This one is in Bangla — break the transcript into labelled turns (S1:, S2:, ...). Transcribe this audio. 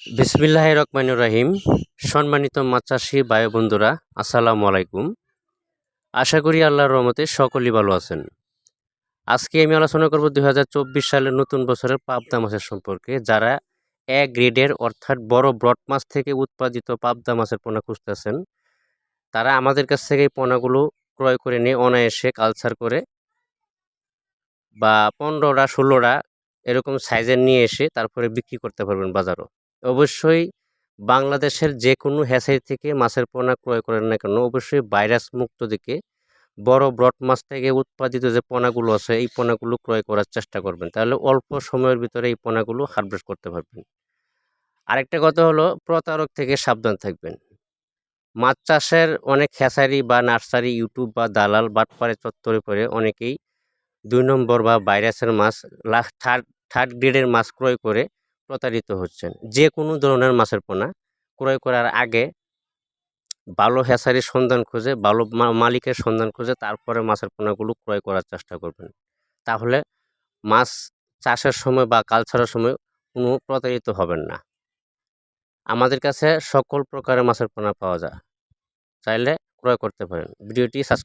S1: বিসমিল্লাহির রহমানির রহিম। সম্মানিত মাছ চাষি ভাই বন্ধুরা, আসসালামু আলাইকুম। আশা করি আল্লাহর রহমতে সকলেই ভালো আছেন। আজকে আমি আলোচনা করব 2024 সালের নতুন বছরের পাবদা মাছের সম্পর্কে। যারা এ গ্রেডের অর্থাৎ বড় ব্রড মাছ থেকে উৎপাদিত পাবদা মাছের পোনা খুঁজতেছেন, তারা আমাদের কাছ থেকে এই পোনাগুলো ক্রয় করে নিয়ে অনায়াসে কালচার করে বা 15টা 16টা এরকম সাইজের নিয়ে এসে তারপরে বিক্রি করতে পারবেন বাজারও। অবশ্যই বাংলাদেশের যে কোনো হ্যাচারি থেকে মাছের পোনা ক্রয় করেন না কেন, অবশ্যই ভাইরাস মুক্ত দিকে বড় ব্রড মাছ থেকে উৎপাদিত যে পোনাগুলো আছে এই পোনাগুলো ক্রয় করার চেষ্টা করবেন। তাহলে অল্প সময়ের ভিতরে এই পোনাগুলো হারভেস্ট করতে পারবেন। আরেকটা কথা হলো, প্রতারক থেকে সাবধান থাকবেন। মাছ চাষের অনেক হ্যাচারি বা নার্সারি, ইউটিউব বা দালাল বাটপারে চত্বরে পড়ে অনেকেই 2 নম্বর বা ভাইরাসের মাছ থার্ড গ্রেডের মাছ ক্রয় করে প্রতারিত হচ্ছেন। যে কোনো ধরনের মাছের পোনা ক্রয় করার আগে ভালো হ্যাচারির সন্ধান খুঁজে, ভালো মালিকের সন্ধান খুঁজে তারপরে মাছের পোনাগুলো ক্রয় করার চেষ্টা করবেন। তাহলে মাছ চাষের সময় বা কালচারের সময় কোনো প্রতারিত হবেন না। আমাদের কাছে সকল প্রকারের মাছের পোনা পাওয়া যায়, চাইলে ক্রয় করতে পারেন। ভিডিওটি সাবস্ক্রাইব